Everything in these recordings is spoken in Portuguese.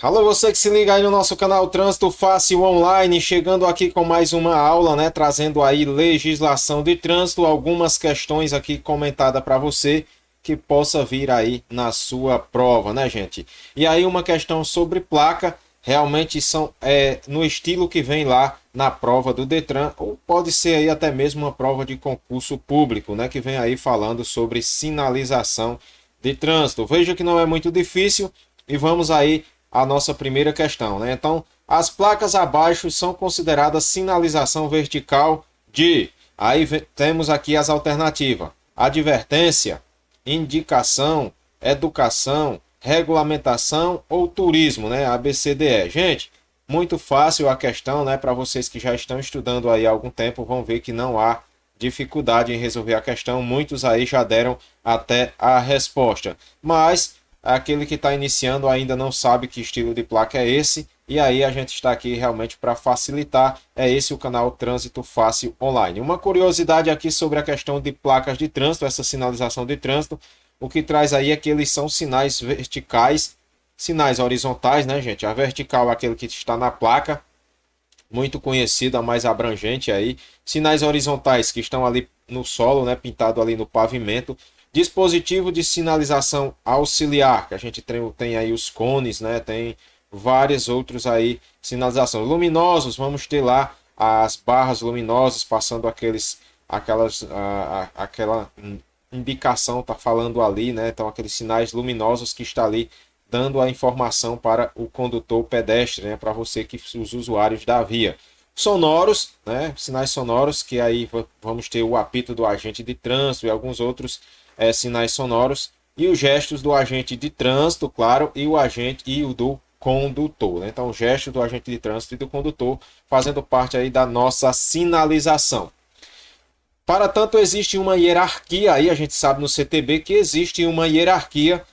Alô, você que se liga aí no nosso canal Trânsito Fácil Online, chegando aqui com mais uma aula, né, trazendo aí legislação de trânsito, algumas questões aqui comentadas para você que possa vir aí na sua prova, né, gente? E aí uma questão sobre placa, realmente são no estilo que vem lá na prova do Detran, ou pode ser aí até mesmo uma prova de concurso público, né, que vem aí falando sobre sinalização de trânsito. Veja que não é muito difícil e vamos aí a nossa primeira questão, né? Então, as placas abaixo são consideradas sinalização vertical de... Aí temos aqui as alternativas: advertência, indicação, educação, regulamentação ou turismo, né? ABCDE. Gente, muito fácil a questão, né? Para vocês que já estão estudando aí há algum tempo, vão ver que não há dificuldade em resolver a questão. Muitos aí já deram até a resposta. Mas aquele que está iniciando ainda não sabe que estilo de placa é esse, e aí a gente está aqui realmente para facilitar. É esse o canal Trânsito Fácil Online. Uma curiosidade aqui sobre a questão de placas de trânsito, essa sinalização de trânsito, o que traz aí é que eles são sinais verticais, sinais horizontais, né, gente? A vertical é aquele que está na placa, muito conhecida, mais abrangente aí. Sinais horizontais que estão ali no solo, né, pintado ali no pavimento. Dispositivo de sinalização auxiliar, que a gente tem aí os cones, né? Tem vários outros aí, sinalização. Luminosos, vamos ter lá as barras luminosas passando aquela indicação, tá falando ali, né? Então aqueles sinais luminosos que está ali dando a informação para o condutor pedestre, né? Para você que os usuários da via. Sonoros, né? Sinais sonoros, que aí vamos ter o apito do agente de trânsito e alguns outros sinais sonoros, e os gestos do agente de trânsito, claro, e o do condutor, né? Então, o gesto do agente de trânsito e do condutor fazendo parte aí da nossa sinalização. Para tanto, existe uma hierarquia, aí a gente sabe no CTB que existe uma hierarquia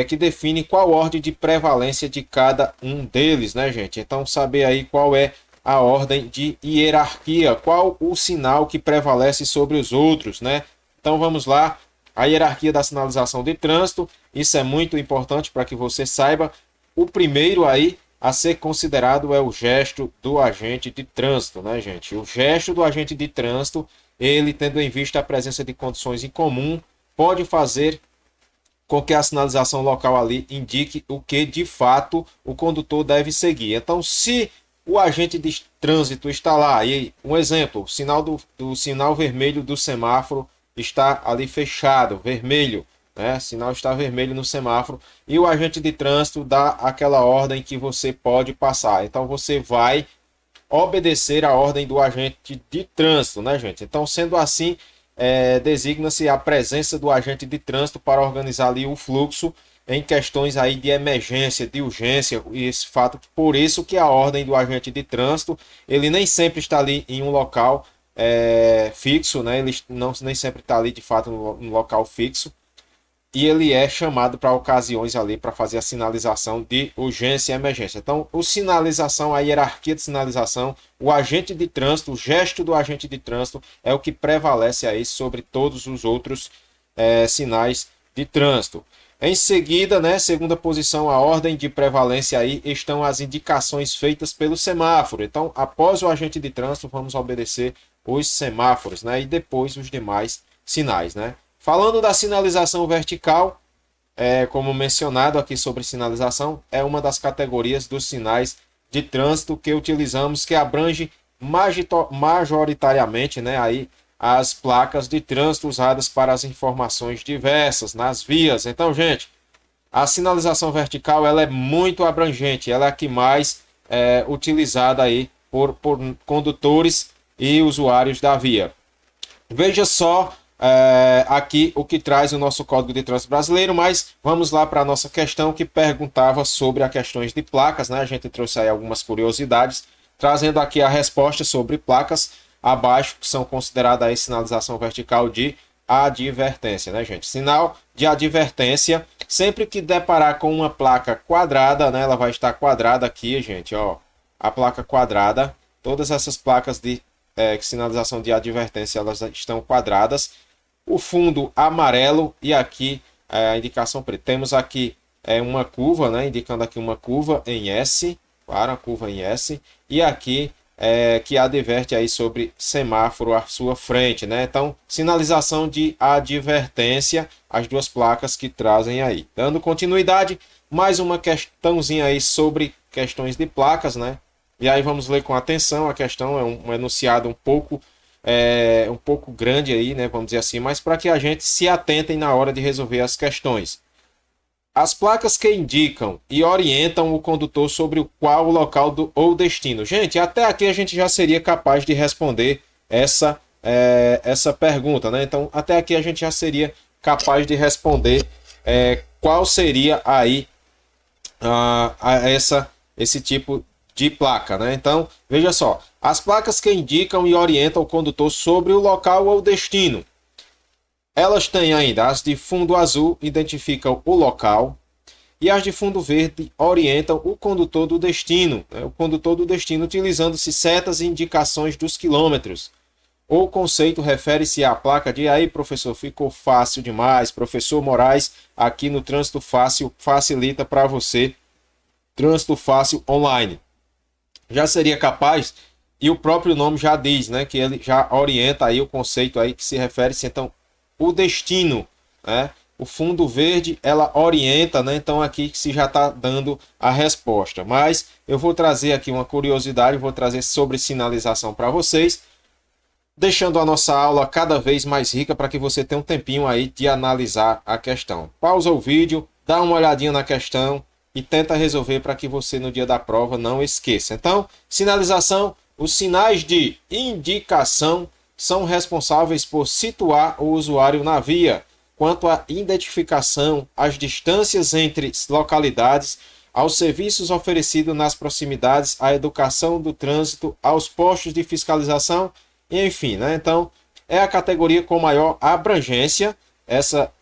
que define qual ordem de prevalência de cada um deles, né, gente? Então, saber aí qual é a ordem de hierarquia, qual o sinal que prevalece sobre os outros, né? Então, vamos lá. A hierarquia da sinalização de trânsito, isso é muito importante para que você saiba. O primeiro aí a ser considerado é o gesto do agente de trânsito, né, gente? O gesto do agente de trânsito, ele tendo em vista a presença de condições em comum, pode fazer com que a sinalização local ali indique o que de fato o condutor deve seguir. Então, se o agente de trânsito está lá, e um exemplo, o sinal do sinal vermelho do semáforo está ali fechado, vermelho, né? Sinal está vermelho no semáforo e o agente de trânsito dá aquela ordem que você pode passar. Então você vai obedecer a ordem do agente de trânsito, né, gente? Então, sendo assim, designa-se a presença do agente de trânsito para organizar ali o fluxo em questões aí de emergência, de urgência, e esse fato, por isso que a ordem do agente de trânsito, ele nem sempre está ali em um local fixo, né? Ele nem sempre está ali de fato no local fixo, e ele é chamado para ocasiões ali para fazer a sinalização de urgência e emergência. Então, a sinalização, a hierarquia de sinalização, o agente de trânsito, o gesto do agente de trânsito é o que prevalece aí sobre todos os outros sinais de trânsito. Em seguida, né, segunda posição, a ordem de prevalência aí estão as indicações feitas pelo semáforo. Então, após o agente de trânsito, vamos obedecer os semáforos, né, e depois os demais sinais, né. Falando da sinalização vertical, como mencionado aqui sobre sinalização, é uma das categorias dos sinais de trânsito que utilizamos, que abrange majoritariamente, né, aí, as placas de trânsito usadas para as informações diversas nas vias. Então, gente, a sinalização vertical ela é muito abrangente, ela é a que mais é utilizada aí por condutores e usuários da via. Veja só aqui o que traz o nosso Código de Trânsito Brasileiro, mas vamos lá para a nossa questão que perguntava sobre as questões de placas, né? A gente trouxe aí algumas curiosidades, trazendo aqui a resposta sobre placas abaixo, que são consideradas aí sinalização vertical de advertência, né, gente? Sinal de advertência, sempre que deparar com uma placa quadrada, né? Ela vai estar quadrada aqui, gente, ó, a placa quadrada, todas essas placas de sinalização de advertência, elas estão quadradas. O fundo amarelo e aqui a indicação preta. Temos aqui é uma curva, né? Indicando aqui uma curva em S, para a curva em S, e aqui que adverte aí sobre semáforo à sua frente, né? Então, sinalização de advertência, as duas placas que trazem aí. Dando continuidade, mais uma questãozinha aí sobre questões de placas, né? E aí vamos ler com atenção, a questão é um enunciado um pouco grande aí, né? Vamos dizer assim, mas para que a gente se atentem na hora de resolver as questões. As placas que indicam e orientam o condutor sobre o qual o local ou destino. Gente, até aqui a gente já seria capaz de responder essa pergunta, né? Então, até aqui a gente já seria capaz de responder qual seria aí esse tipo de placa, né? Então, veja só, as placas que indicam e orientam o condutor sobre o local ou destino. Elas têm ainda as de fundo azul, identificam o local, e as de fundo verde orientam o condutor do destino, né? O condutor do destino utilizando-se setas e indicações dos quilômetros. O conceito refere-se à placa de aí, professor, ficou fácil demais. Professor Moraes, aqui no Trânsito Fácil, facilita para você. Trânsito Fácil online. Já seria capaz, e o próprio nome já diz, né, que ele já orienta aí o conceito aí que se refere-se, então, o destino, né? O fundo verde, ela orienta, né? Então aqui se já está dando a resposta. Mas eu vou trazer aqui uma curiosidade, vou trazer sobre sinalização para vocês, deixando a nossa aula cada vez mais rica para que você tenha um tempinho aí de analisar a questão. Pausa o vídeo, dá uma olhadinha na questão e tenta resolver para que você no dia da prova não esqueça. Então, sinalização, os sinais de indicação são responsáveis por situar o usuário na via. Quanto à identificação, as distâncias entre localidades, aos serviços oferecidos nas proximidades, à educação do trânsito, aos postos de fiscalização, e enfim, né? Então, é a categoria com maior abrangência, essa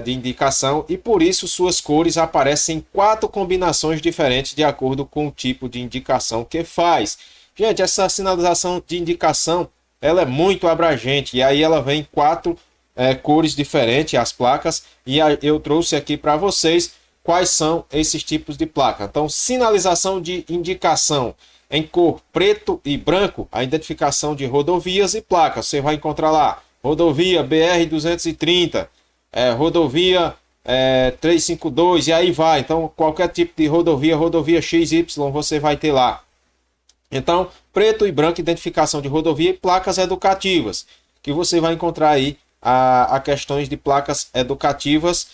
de indicação, e por isso suas cores aparecem em 4 combinações diferentes de acordo com o tipo de indicação que faz. Gente, essa sinalização de indicação, ela é muito abrangente, e aí ela vem em 4 cores diferentes, as placas, e eu trouxe aqui para vocês quais são esses tipos de placa. Então, sinalização de indicação em cor preto e branco, a identificação de rodovias e placas. Você vai encontrar lá, rodovia BR-230, rodovia 352, e aí vai. Então, qualquer tipo de rodovia XY, você vai ter lá. Então, preto e branco, identificação de rodovia e placas educativas, que você vai encontrar aí a questões de placas educativas.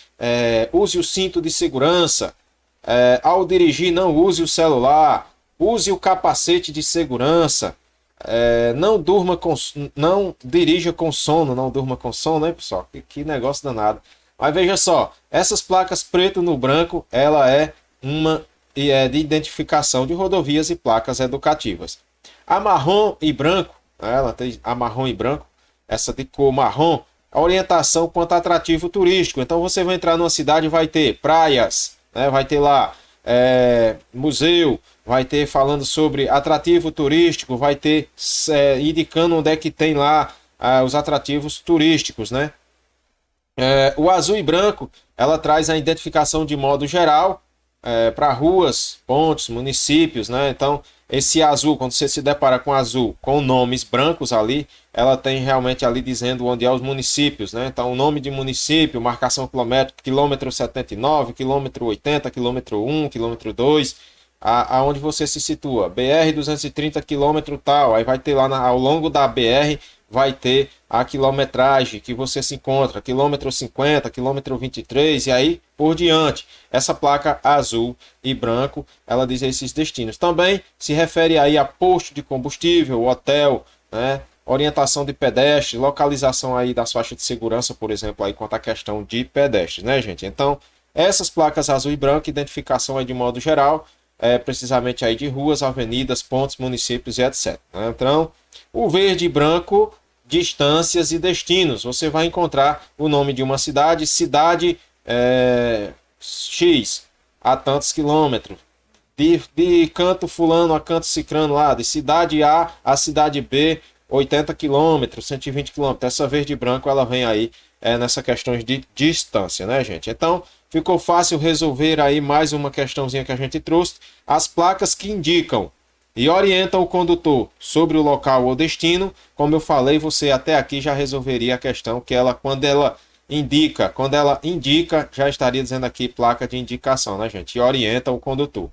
Use o cinto de segurança, ao dirigir não use o celular, use o capacete de segurança, não dirija com sono, não durma com sono, né, pessoal? Que negócio danado. Mas veja só, essas placas preto no branco, ela é uma de identificação de rodovias e placas educativas. A marrom e branco, ela tem a marrom e branco, essa de cor marrom, a orientação quanto a atrativo turístico. Então você vai entrar numa cidade e vai ter praias, né? Vai ter lá museu, vai ter falando sobre atrativo turístico, vai ter indicando onde é que tem lá os atrativos turísticos, né? O azul e branco, ela traz a identificação de modo geral para ruas, pontes, municípios, né? Então, esse azul, quando você se depara com azul com nomes brancos ali, ela tem realmente ali dizendo onde é os municípios, né? Então, o nome de município, marcação quilométrica, quilômetro 79, quilômetro 80, quilômetro 1, quilômetro 2, aonde você se situa. BR 230 quilômetro tal, aí vai ter lá ao longo da BR, vai ter a quilometragem que você se encontra, quilômetro 50, quilômetro 23 e aí por diante. Essa placa azul e branco, ela diz esses destinos. Também se refere aí a posto de combustível, hotel, né? Orientação de pedestre, localização aí das faixas de segurança, por exemplo, aí quanto à questão de pedestres, né, gente? Então, essas placas azul e branco, identificação aí de modo geral, precisamente aí de ruas, avenidas, pontes, municípios e etc. Né? Então, o verde e branco, distâncias e destinos. Você vai encontrar o nome de uma cidade, X, a tantos quilômetros. De canto fulano a canto cicrano lá, de cidade A a cidade B, 80 quilômetros, 120 quilômetros. Essa verde e branco, ela vem aí nessa questão de distância, né, gente? Então, Ficou fácil resolver aí mais uma questãozinha que a gente trouxe. As placas que indicam e orientam o condutor sobre o local ou destino, como eu falei, você até aqui já resolveria a questão que ela, quando ela indica, já estaria dizendo aqui placa de indicação, né, gente? E orienta o condutor.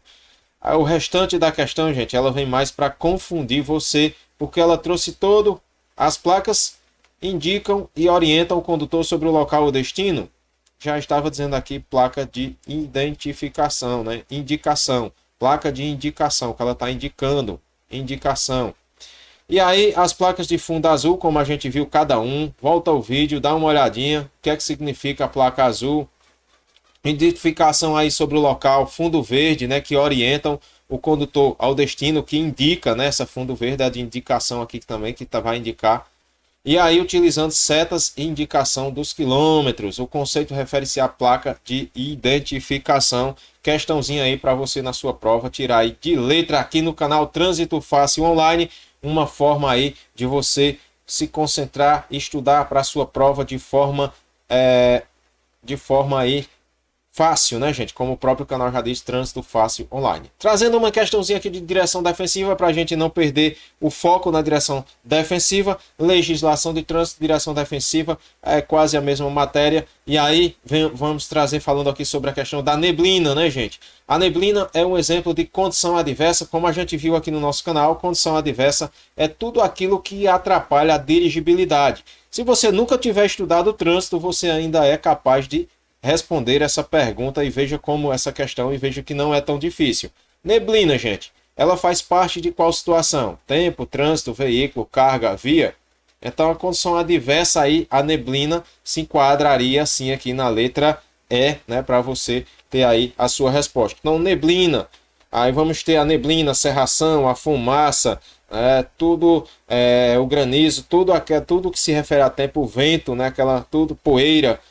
O restante da questão, gente, ela vem mais para confundir você, porque ela trouxe todo, as placas indicam e orientam o condutor sobre o local ou destino. Já estava dizendo aqui placa de identificação, né? Indicação, placa de indicação, que ela está indicando, indicação. E aí, as placas de fundo azul, como a gente viu cada um, volta ao vídeo, dá uma olhadinha, o que é que significa a placa azul. Identificação aí sobre o local, fundo verde, né, que orientam o condutor ao destino, que indica, né, essa fundo verde é de indicação aqui também, que vai indicar. E aí, utilizando setas e indicação dos quilômetros. O conceito refere-se à placa de identificação. Questãozinha aí para você na sua prova tirar aí de letra aqui no canal Trânsito Fácil Online. Uma forma aí de você se concentrar e estudar para a sua prova de forma aí fácil, né, gente? Como o próprio canal já diz, Trânsito Fácil Online. Trazendo uma questãozinha aqui de direção defensiva para a gente não perder o foco na direção defensiva. Legislação de trânsito, direção defensiva, é quase a mesma matéria. E aí, vamos trazer falando aqui sobre a questão da neblina, né, gente? A neblina é um exemplo de condição adversa, como a gente viu aqui no nosso canal. Condição adversa é tudo aquilo que atrapalha a dirigibilidade. Se você nunca tiver estudado o trânsito, você ainda é capaz de responder essa pergunta e veja como essa questão e veja que não é tão difícil. Neblina, gente, ela faz parte de qual situação? Tempo, trânsito, veículo, carga, via? Então a condição adversa aí, a neblina, se enquadraria assim aqui na letra E, né, para você ter aí a sua resposta. Então neblina, aí vamos ter a neblina, cerração, a fumaça, tudo, o granizo, tudo que se refere a tempo, o vento, né, tudo, poeira,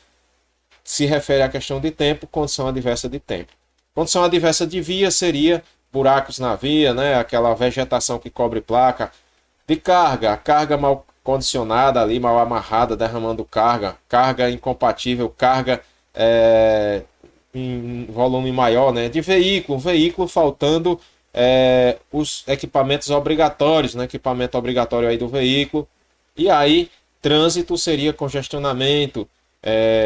se refere à questão de tempo, condição adversa de tempo. Condição adversa de via seria buracos na via, né? Aquela vegetação que cobre placa. De carga, a carga mal condicionada ali, mal amarrada, derramando carga. Carga incompatível, carga em volume maior, né? De veículo faltando os equipamentos obrigatórios, né? Equipamento obrigatório aí do veículo. E aí, trânsito seria congestionamento,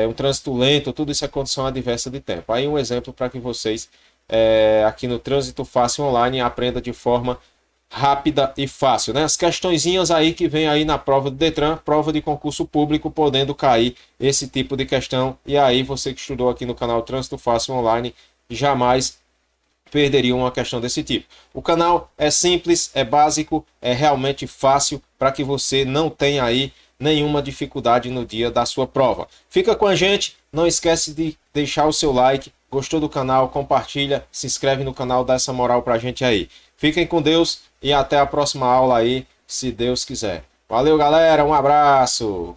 um trânsito lento, tudo isso é condição adversa de tempo. Aí um exemplo para que vocês aqui no Trânsito Fácil Online aprenda de forma rápida e fácil, né? As questõezinhas aí que vem aí na prova do Detran, prova de concurso público, podendo cair esse tipo de questão. E aí você que estudou aqui no canal Trânsito Fácil Online jamais perderia uma questão desse tipo. O canal é simples, é básico, é realmente fácil para que você não tenha aí nenhuma dificuldade no dia da sua prova. Fica com a gente, não esquece de deixar o seu like, gostou do canal, compartilha, se inscreve no canal, dá essa moral pra gente aí. Fiquem com Deus e até a próxima aula aí, se Deus quiser. Valeu, galera, um abraço!